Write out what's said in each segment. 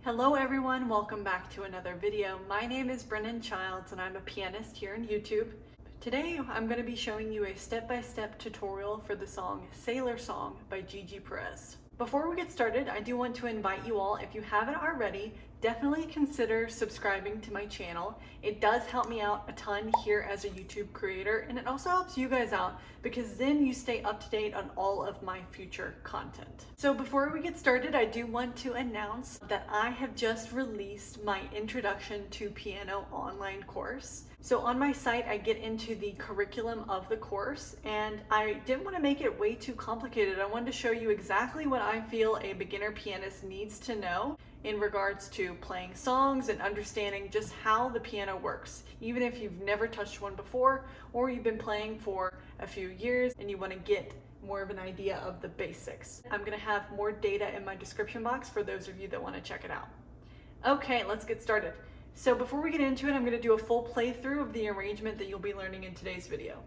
Hello everyone, welcome back to another video. My name is Brennan Childs and I'm a pianist here on YouTube. Today I'm going to be showing you a step-by-step tutorial for the song Sailor Song by Gigi Perez. Before we get started, I do want to invite you all, if you haven't already, definitely consider subscribing to my channel. It does help me out a ton here as a YouTube creator, and it also helps you guys out because then you stay up to date on all of my future content. So before we get started, I do want to announce that I have just released my Introduction to Piano online course. So on my site, I get into the curriculum of the course, and I didn't want to make it way too complicated. I wanted to show you exactly what I feel a beginner pianist needs to know in regards to playing songs and understanding just how the piano works. Even if you've never touched one before, or you've been playing for a few years and you want to get more of an idea of the basics. I'm going to have more data in my description box for those of you that want to check it out. Okay, let's get started. So before we get into it, I'm going to do a full playthrough of the arrangement that you'll be learning in today's video.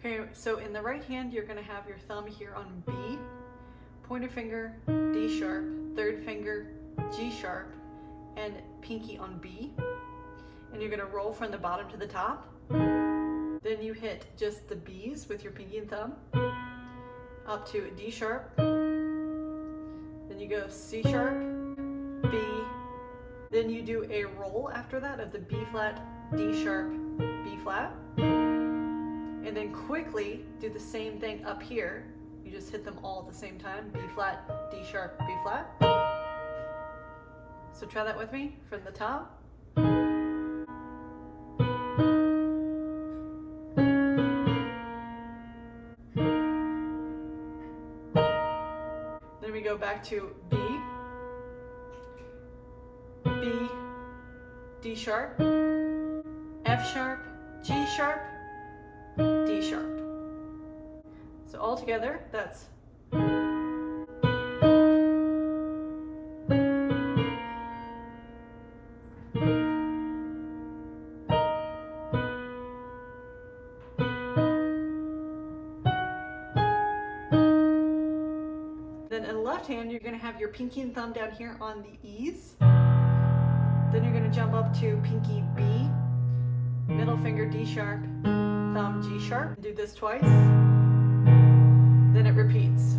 Okay, so in the right hand, you're going to have your thumb here on B, pointer finger, D sharp, third finger, G sharp, and pinky on B. And you're going to roll from the bottom to the top. Then you hit just the B's with your pinky and thumb, up to D sharp. Then you go C sharp, B. Then you do a roll after that of the B flat, D sharp, B flat. And then quickly do the same thing up here. You just hit them all at the same time. B flat, D sharp, B flat. So try that with me from the top. Then we go back to B, B, D sharp, F sharp, G sharp, D sharp. So all together, that's You're gonna have your pinky and thumb down here on the E's. Then you're gonna jump up to pinky B, middle finger D sharp, thumb G sharp. Do this twice. Then it repeats.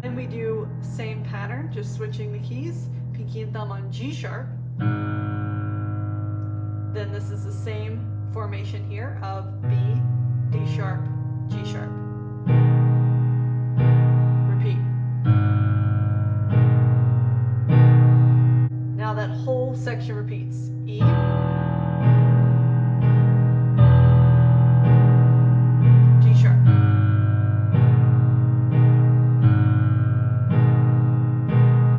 Then we do same pattern, just switching the keys. Pinky and thumb on G sharp. Then this is the same formation here of B, D sharp, G sharp. Repeat. Now that whole section repeats. E, G sharp.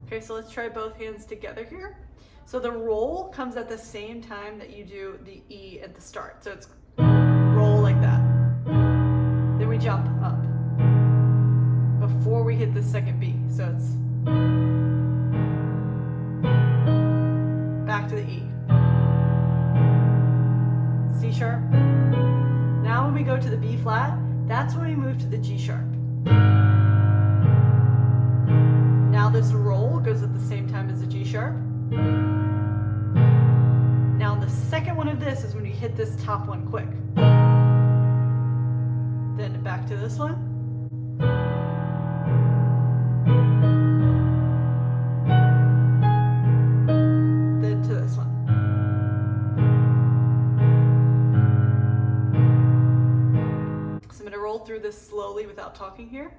Okay, so let's try both hands together here. So the roll comes at the same time that you do the E at the start. So it's roll like that. Then we jump up before we hit the second B. So it's back to the E. C sharp. Now when we go to the B flat, that's when we move to the G sharp. Now this roll goes at the same time as the G sharp. Now the second one of this is when you hit this top one quick. Then back to this one. Then to this one. So I'm going to roll through this slowly without talking here.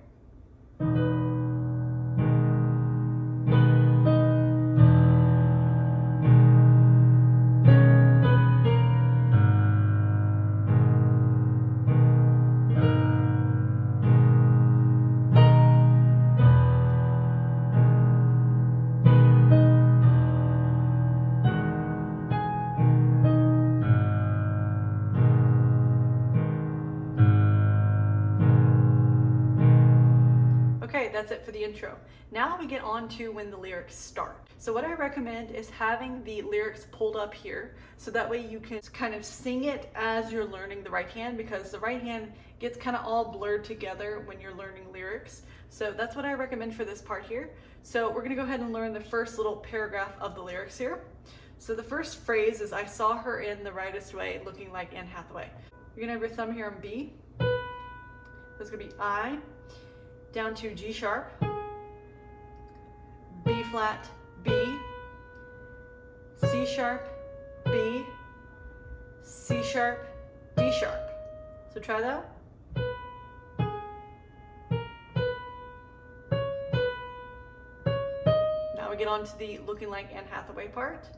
Okay, that's it for the intro. Now we get on to when the lyrics start. So what I recommend is having the lyrics pulled up here so that way you can kind of sing it as you're learning the right hand, because the right hand gets kind of all blurred together when you're learning lyrics. So that's what I recommend for this part here. So we're gonna go ahead and learn the first little paragraph of the lyrics here. So the first phrase is, I saw her in the rightest way looking like Anne Hathaway. You're gonna have your thumb here on B. That's gonna be I, down to G sharp, B flat, B, C sharp, B, C sharp, D sharp. So try that. Now we get on to the looking like Anne Hathaway part.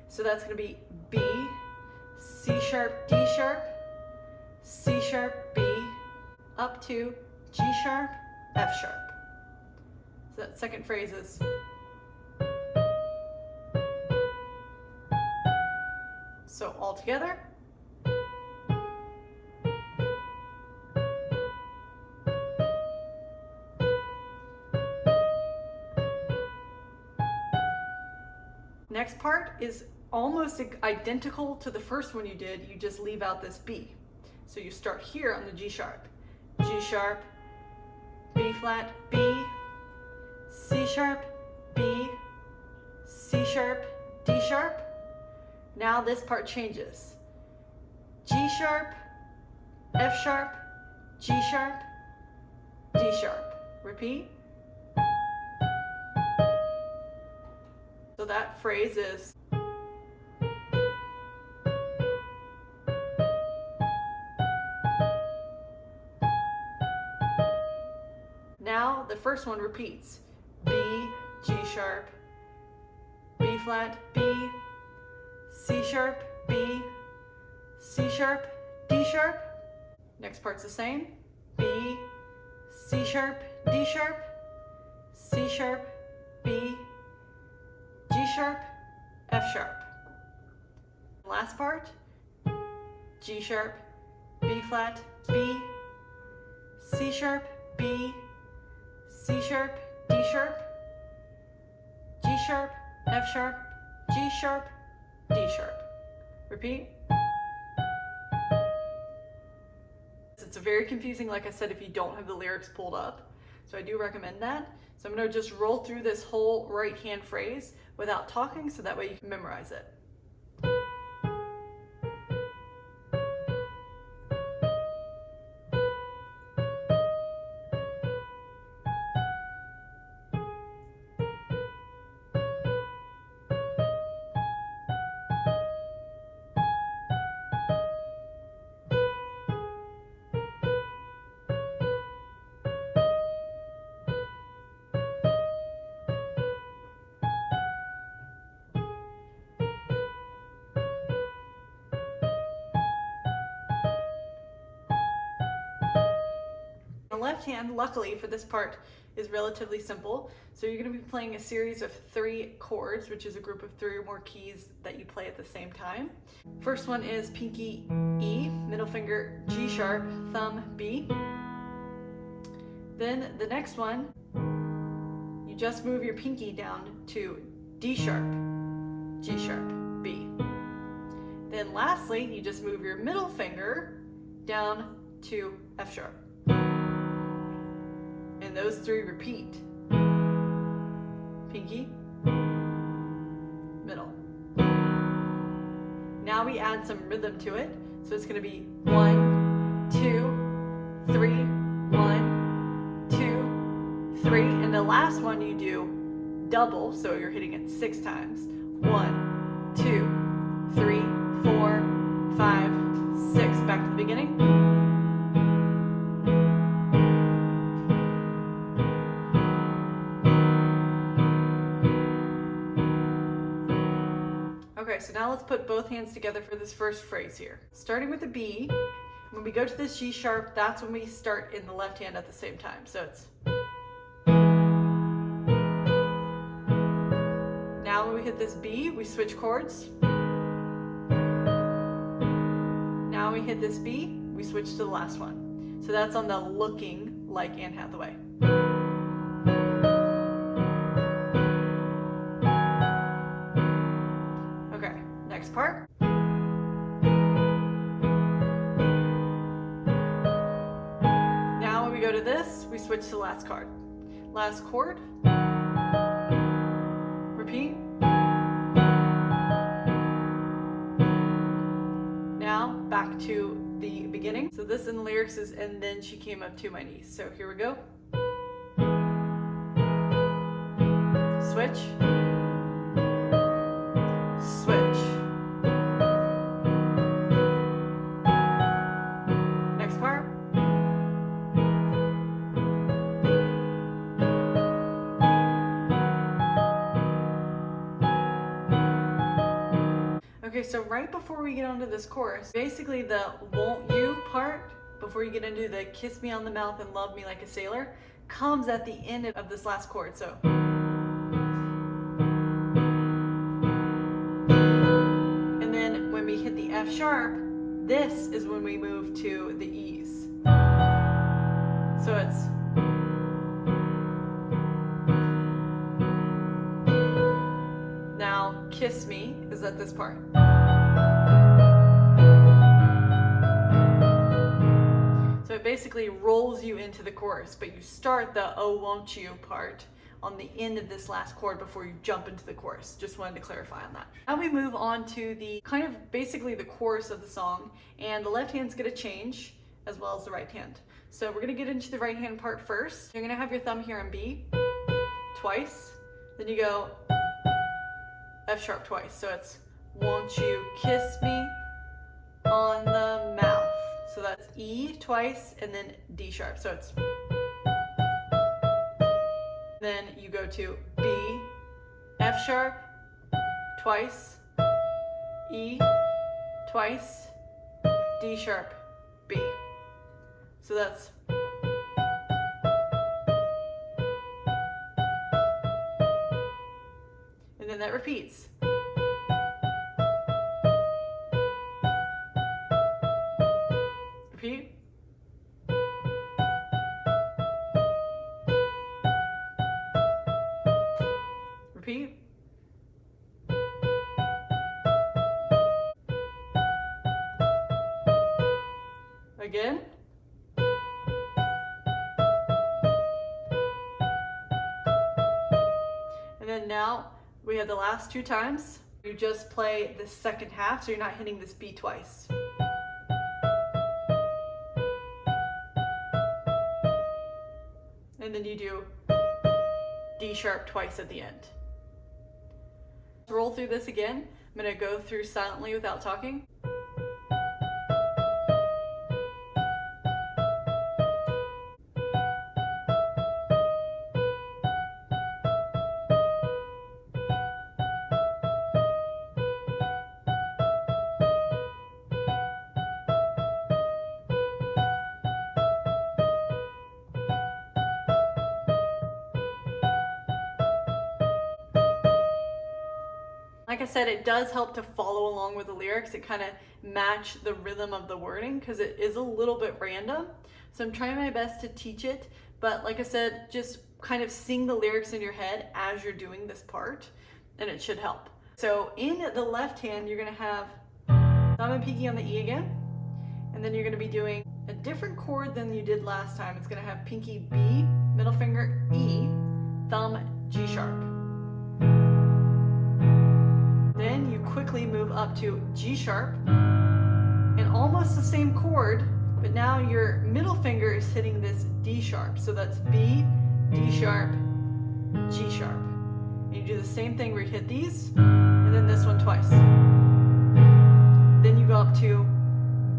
So that's going to be B, C sharp, D sharp, C sharp, B, up to G sharp, F sharp. So that second phrase is so all together. Next part is almost identical to the first one you did, you just leave out this B. So you start here on the G sharp, G sharp, B flat, B, C sharp, B, C sharp, D sharp. Now this part changes. G sharp, F sharp, G sharp, D sharp. Repeat. So that phrase is now the first one repeats. B, G sharp, B flat, B, C sharp, B, C sharp, D sharp. Next part's the same. B, C sharp, D sharp, C sharp, B, G sharp, F sharp. Last part, G sharp, B flat, B, C sharp, B, C sharp, D sharp, G sharp, F sharp, G sharp, D sharp. Repeat. It's very confusing, like I said, if you don't have the lyrics pulled up. So I do recommend that. So I'm going to just roll through this whole right hand phrase without talking, so that way you can memorize it. The left hand, luckily for this part, is relatively simple. So you're going to be playing a series of 3 chords, which is a group of 3 or more keys that you play at the same time. First one is pinky E, middle finger G sharp, thumb B. Then the next one, you just move your pinky down to D sharp, G sharp, B. Then lastly, you just move your middle finger down to F sharp. And those 3 repeat. Pinky, middle. Now we add some rhythm to it. So it's going to be 1, 2, 3, 1, 2, 3. And the last one you do double, so you're hitting it 6 times. 1, 2, 3, 4, 5, 6. Back to the beginning. Okay, so now let's put both hands together for this first phrase here. Starting with the B, when we go to this G sharp, that's when we start in the left hand at the same time. So it's... Now when we hit this B, we switch chords. Now we hit this B, we switch to the last one. So that's on the looking like Anne Hathaway. Next part. Now when we go to this, we switch to the last chord. Last chord. Repeat. Now back to the beginning. So this in the lyrics is, and then she came up to my knees. So here we go. Switch. Switch. Okay, so right before we get onto this chorus, basically the won't you part, before you get into the kiss me on the mouth and love me like a sailor, comes at the end of this last chord. So and then when we hit the F sharp, this is when we move to the E's. So it's now kiss me is at this part. So it basically rolls you into the chorus, but you start the oh won't you part on the end of this last chord before you jump into the chorus. Just wanted to clarify on that. Now we move on to the kind of basically the chorus of the song, and the left hand's gonna change as well as the right hand. So we're gonna get into the right hand part first. You're gonna have your thumb here on B twice, then you go F sharp twice. So it's won't you kiss me on the mouth. So that's E twice and then D sharp. So it's, then you go to B, F sharp twice, E twice, D sharp, B. So that's, and then that repeats. Repeat. Repeat. Again. And then now we have the last two times. You just play the second half, so you're not hitting this B twice. And then you do D sharp twice at the end. Roll through this again. I'm going to go through silently without talking. Like I said, it does help to follow along with the lyrics. It kind of match the rhythm of the wording because it is a little bit random. So I'm trying my best to teach it, but like I said, just kind of sing the lyrics in your head as you're doing this part, and it should help. So in the left hand, you're gonna have thumb and pinky on the E again, and then you're gonna be doing a different chord than you did last time. It's gonna have pinky B, middle finger E, thumb G sharp. Then you quickly move up to G sharp, and almost the same chord, but now your middle finger is hitting this D sharp. So that's B, D sharp, G sharp. And you do the same thing where you hit these, and then this one twice. Then you go up to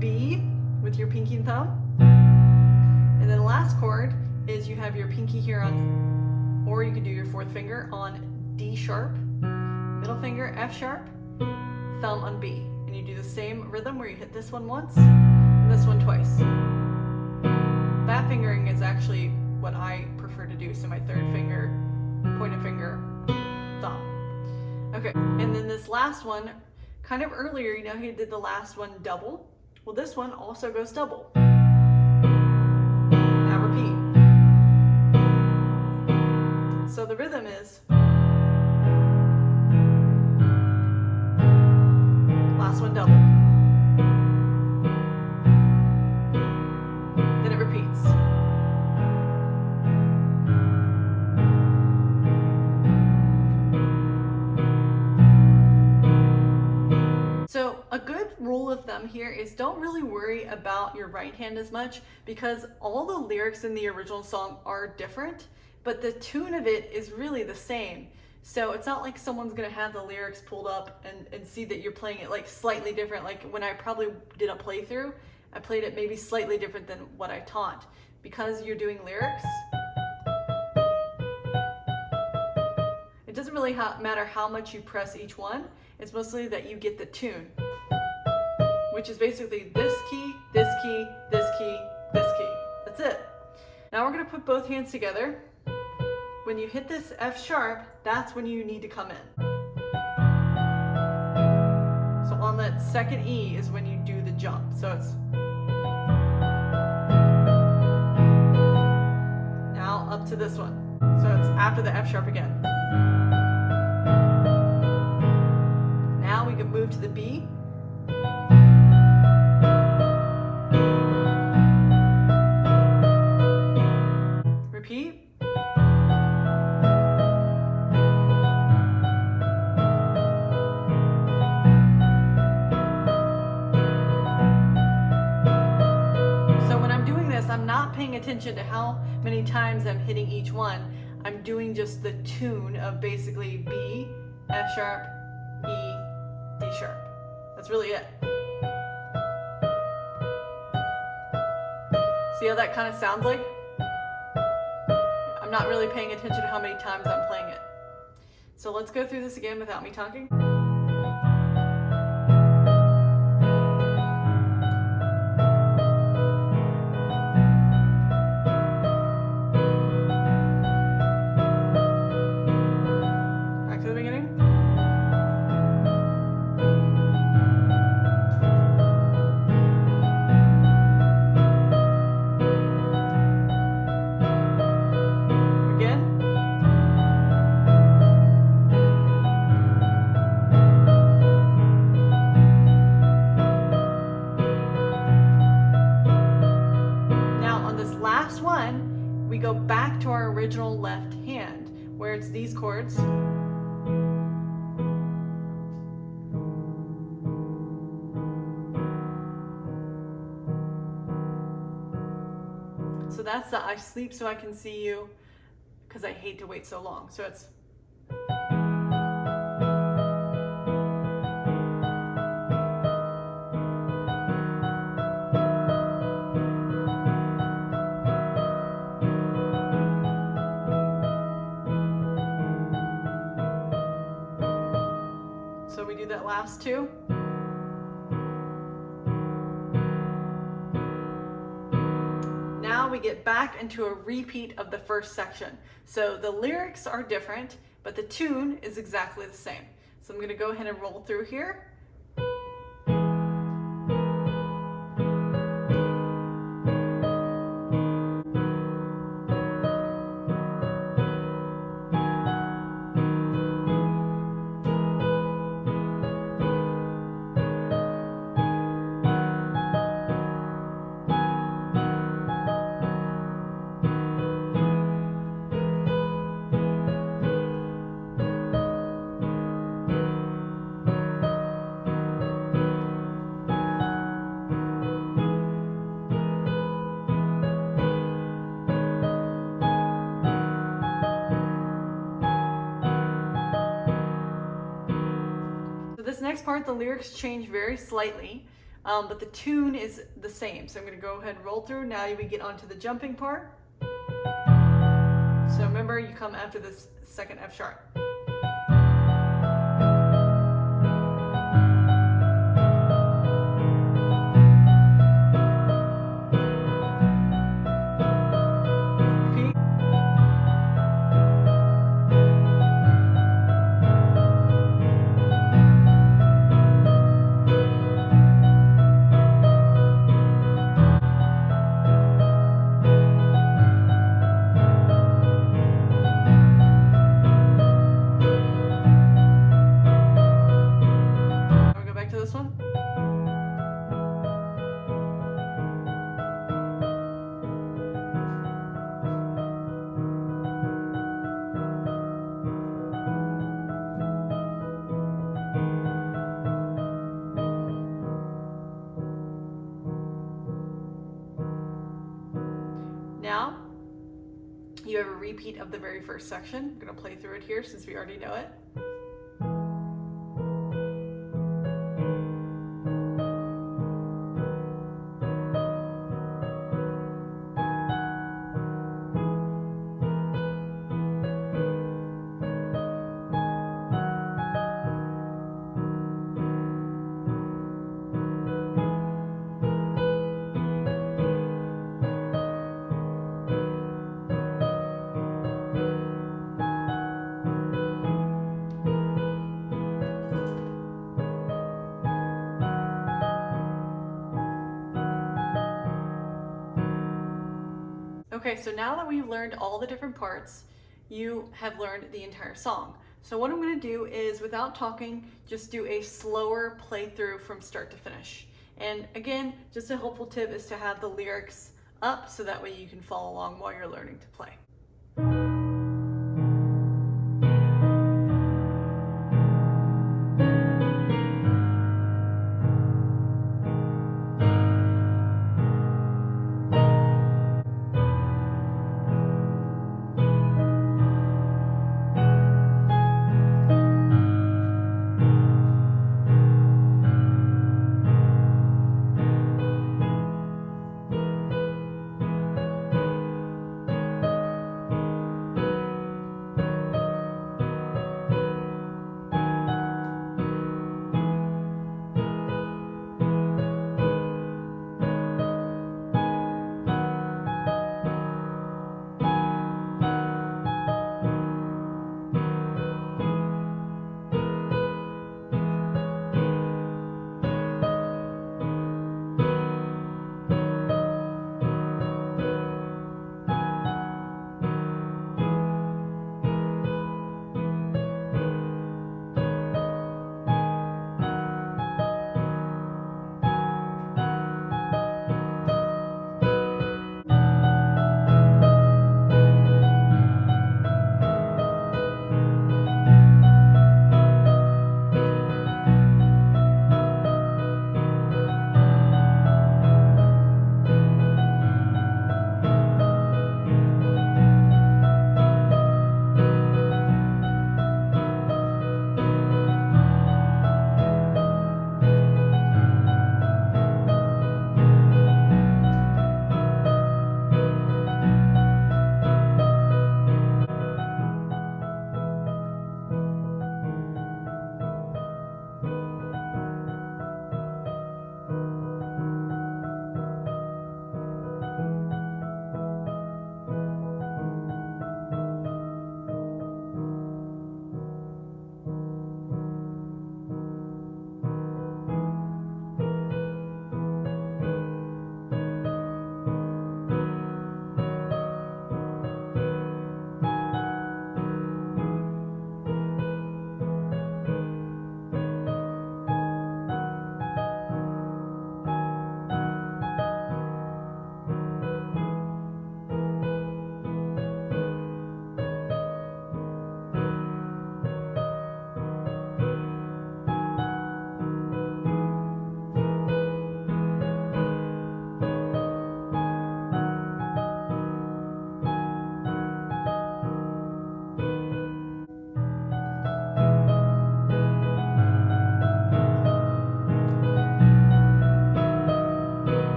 B with your pinky and thumb. And then the last chord is you have your pinky here on, or you can do your fourth finger on D sharp, middle finger F sharp, thumb on B. And you do the same rhythm where you hit this one once and this one twice. That fingering is actually what I prefer to do. So my third finger, pointer finger, thumb. Okay, and then this last one, kind of earlier, you know how you did the last one double? Well, this one also goes double. Now repeat. So the rhythm is last one double. Then it repeats. So a good rule of thumb here is don't really worry about your right hand as much, because all the lyrics in the original song are different, but the tune of it is really the same. So it's not like someone's gonna have the lyrics pulled up and see that you're playing it like slightly different. Like when I probably did a playthrough, I played it maybe slightly different than what I taught. Because you're doing lyrics, it doesn't really matter how much you press each one. It's mostly that you get the tune, which is basically this key, this key, this key, this key. That's it. Now we're gonna put both hands together. When you hit this F sharp, that's when you need to come in. So on that second E is when you do the jump. So it's now up to this one. So it's after the F sharp again. Now we can move to the B. Repeat. I'm not paying attention to how many times I'm hitting each one. I'm doing just the tune of basically B, F sharp, E, D sharp. That's really it. See how that kind of sounds like? I'm not really paying attention to how many times I'm playing it. So let's go through this again without me talking. We go back to our original left hand where it's these chords. So that's the I sleep so I can see you, because I hate to wait so long. So it's so we do that last two. Now we get back into a repeat of the first section. So the lyrics are different, but the tune is exactly the same. So I'm going to go ahead and roll through here. This next part, the lyrics change very slightly, but the tune is the same. So I'm going to go ahead and roll through. Now we get onto the jumping part. So remember, you come after this second F sharp. This one. Now you have a repeat of the very first section. I'm going to play through it here since we already know it. Okay, so now that we've learned all the different parts, you have learned the entire song. So what I'm going to do is, without talking, just do a slower playthrough from start to finish. And again, just a helpful tip is to have the lyrics up so that way you can follow along while you're learning to play.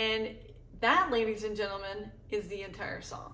And that, ladies and gentlemen, is the entire song.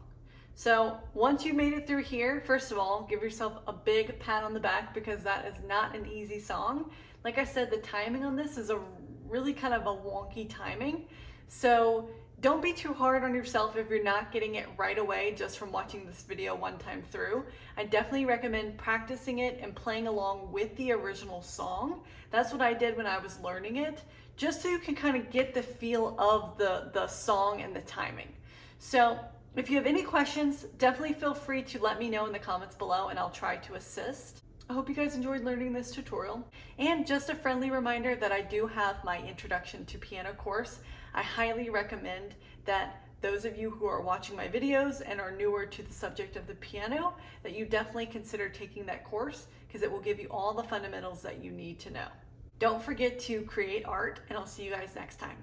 So once you made it through here, first of all, give yourself a big pat on the back, because that is not an easy song. Like I said, the timing on this is a really kind of a wonky timing. So don't be too hard on yourself if you're not getting it right away just from watching this video one time through. I definitely recommend practicing it and playing along with the original song. That's what I did when I was learning it, just so you can kind of get the feel of the song and the timing. So if you have any questions, definitely feel free to let me know in the comments below and I'll try to assist. I hope you guys enjoyed learning this tutorial. And just a friendly reminder that I do have my Introduction to Piano course. I highly recommend that those of you who are watching my videos and are newer to the subject of the piano, that you definitely consider taking that course, because it will give you all the fundamentals that you need to know. Don't forget to create art, and I'll see you guys next time.